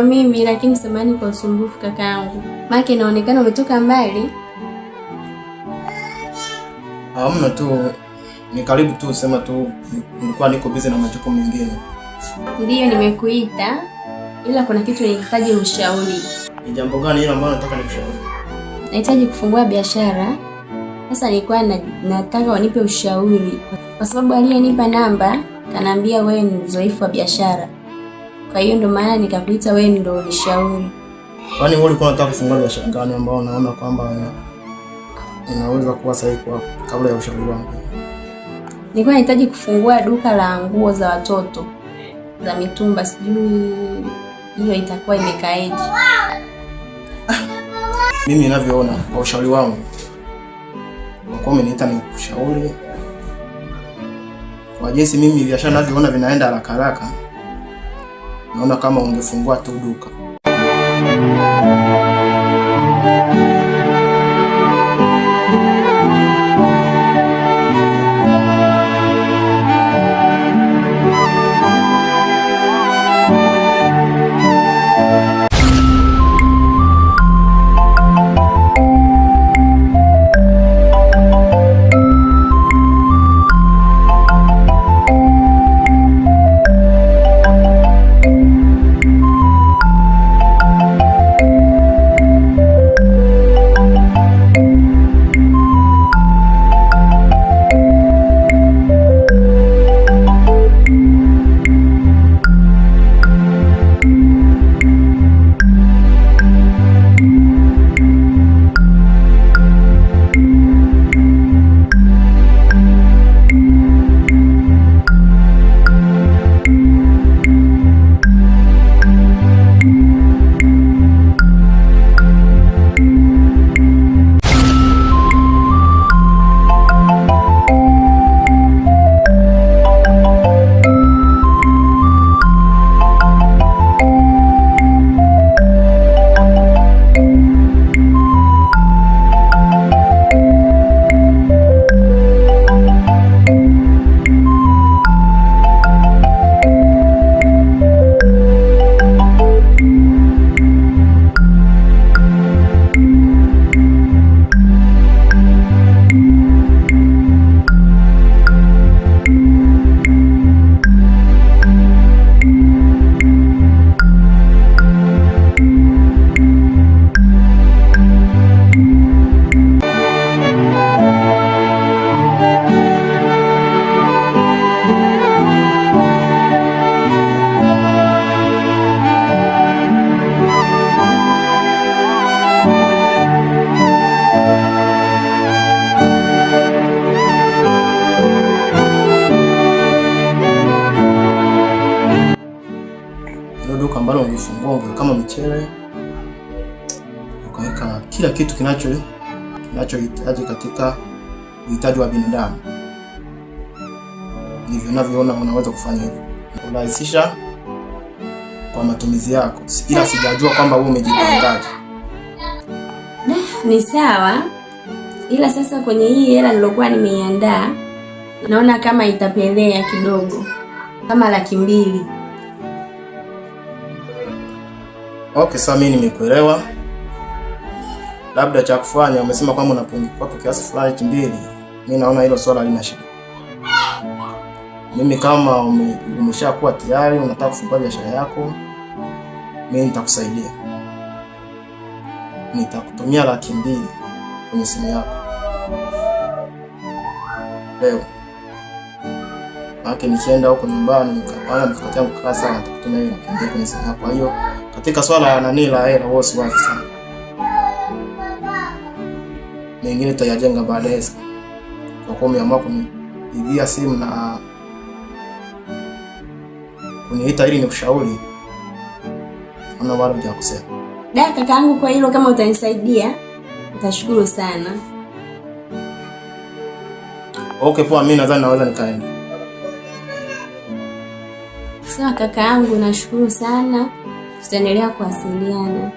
mimi, lakini samahani kwa usumbufu kakaangu. Maana inaonekana umetoka mbali. Hamna tu, ni karibu tu, sema tu nilikuwa niko busy na majukumu mengine. Ndiyo nimekuita, ila kuna kitu nilihitaji ushauri. Ni jambo gani hilo ambalo nataka nikushauri? Nahitaji kufungua biashara. Sasa nilikuwa nataka wanipe ushauri kwa sababu aliyenipa namba kanaambia wewe ni mzoefu wa biashara. Kwa hiyo ndo maana nikakuita wewe ndo unishauri. Kwani wewe ulikuwa unataka kufungua biashara gani ambayo unaona kwamba inaweza kuwa sahihi kwa kabla ya ushauri wangu? Nilikuwa nahitaji kufungua duka la nguo za watoto za mitumba, sijui hiyo itakuwa imekaeje. Mimi ninavyoona kwa ushauri wangu, kwa kuwa umeniita ni kushauri, kwa jinsi mimi biashara ninavyoona vinaenda haraka haraka, naona kama ungefungua tu duka. Duka ambalo ungefungua kama mchele, ukaweka kila kitu kinachohitaji katika uhitaji wa binadamu. Ndivyo ninavyoona unaweza kufanya hivyo. Urahisisha kwa matumizi yako. Ila sijajua kwamba wewe umejipangaje. Ni sawa. Ila sasa kwenye hii hela nilokuwa nimeiandaa, naona kama itapelea kidogo. Kama 200,000. Okay, sasa mimi nimekuelewa. Labda cha kufanya, umesema kwamba unapungua kwa kiasi fulani 200,000. Mimi naona hilo swala halina shida. Mimi kama umeshakuwa tayari unataka kufungua biashara yako, mimi nitakusaidia. Nitakutumia 200,000 kwenye simu yako leo. Maana nikienda huko nyumbani nikapanga mikakati yangu kwa sana, nitakutumia 200,000 kwenye simu yako. Kwa hiyo katika swala la la hela wewe usiwazi sana. Mengine tutayajenga baadaye. Kwa kuwa umeamua kunipigia simu na kuniita ili nikushauri, ana wala hujakusema. Kakaangu, kwa hilo kama utanisaidia nitashukuru sana. Okay, poa, mimi nadhani naweza nikaenda. Sawa kakaangu, nashukuru sana. Tutaendelea kuwasiliana.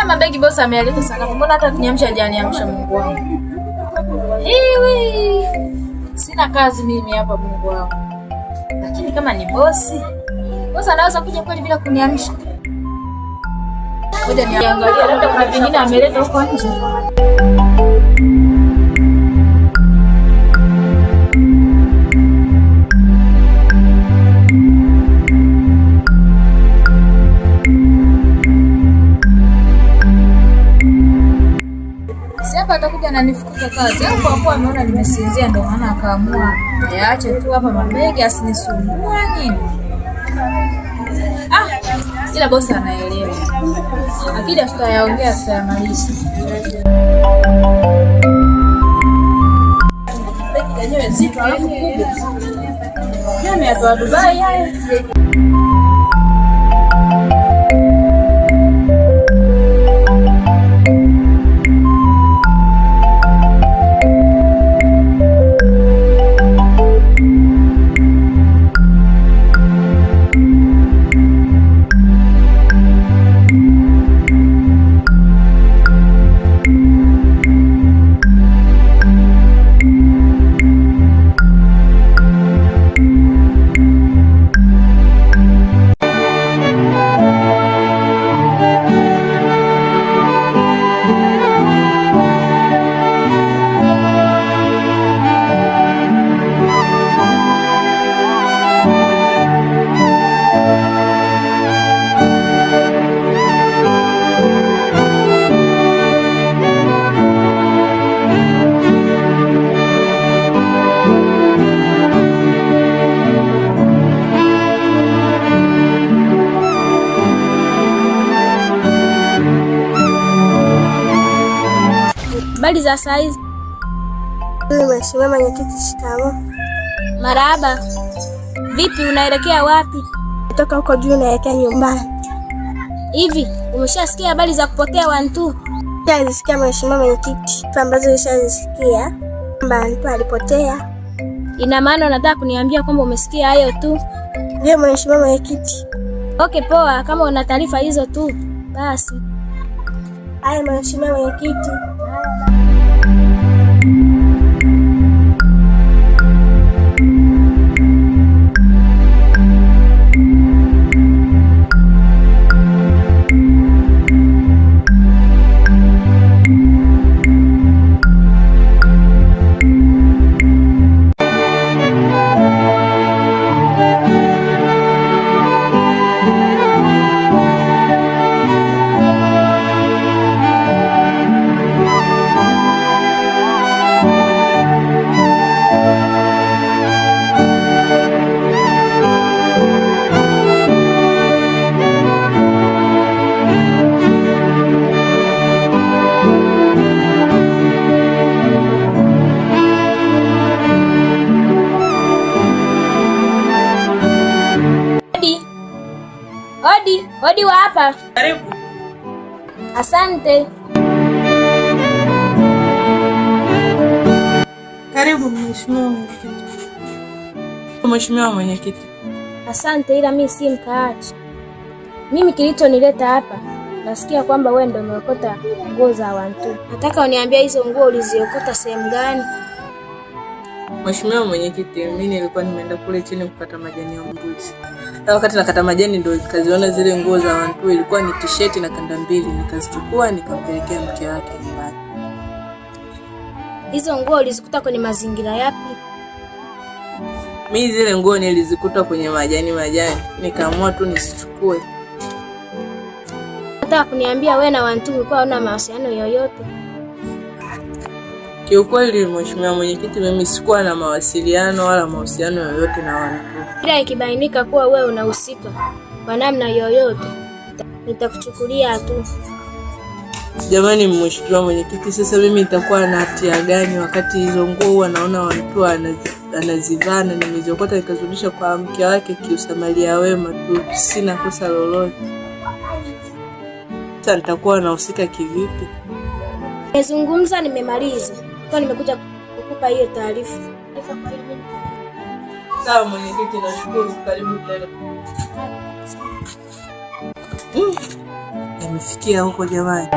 mabegi bosi amealeta sana. Mbona hata kuniamsha hajaniamsha Mungu wangu. Hiwi. Sina kazi mimi hapa Mungu wangu. Lakini kama ni bosi anaweza kuja kweli bila kuniamsha. Ngoja niangalie labda kuna vingine ameleta huko nje. Atakuja ananifukuza kazi au kwa kuwa ameona nimesinzia ndio maana akaamua yaache tu hapa mabegi asinisumbue nini. Ila bosi anaelewa. Akija tutayaongea tutayamaliza. Begi yenyewe zito alafu kubwa. Jana ya Dubai haya. Habari za saizi? Mheshimiwa Mwenyekiti, shikamoo. Marahaba. Vipi unaelekea wapi? Kutoka huko juu naelekea nyumbani. Hivi, umeshasikia habari za kupotea Wantu? Nilisikia Mheshimiwa Mwenyekiti, ambazo nilishazisikia kwamba Wantu alipotea. Ina maana unataka kuniambia kwamba umesikia hayo tu? Ndio Mheshimiwa Mwenyekiti. Okay, poa, kama una taarifa hizo tu basi. Haya Mheshimiwa Mwenyekiti. Hodi wa hapa. Karibu. Asante. Karibu Mheshimiwa Mwenyekiti. Mheshimiwa Mwenyekiti. Asante, ila mimi si mkaaji. Mimi kilichonileta hapa, nasikia kwamba wewe ndio umeokota nguo za Wantu. Nataka uniambie hizo nguo uliziokota sehemu gani? Mheshimiwa Mwenyekiti, mimi nilikuwa nimeenda kule chini kukata majani ya mbuzi. Na wakati nakata majani ndio nikaziona zile nguo za Wantu, ilikuwa ni t-shirt na kanda mbili, nikazichukua nikampelekea mke wake nyumbani. Hizo nguo ulizikuta kwenye mazingira yapi? Mimi zile nguo nilizikuta kwenye majani, nikaamua tu nisichukue. Nataka kuniambia wewe na Wantu mlikuwa hauna mahusiano yoyote? Kiukweli Mheshimiwa Mwenyekiti, mimi sikuwa na mawasiliano wala mahusiano yoyote na Wantu. Ila ikibainika kuwa wewe unahusika kwa namna yoyote, nitakuchukulia tu. Jamani Mheshimiwa Mwenyekiti, sasa mimi nitakuwa na hatia gani wakati hizo nguo huwa naona Wantu anazivaa na nimeziokota nikazirudisha kwa mke wake kiusamaria wema tu, sina kosa lolote. Sasa nitakuwa nahusika kivipi? Nimezungumza, nimemaliza. Kwa nimekuja kukupa hiyo taarifa. Sawa Mwenyekiti, nashukuru. Karibu tena. umefikia huko jamani.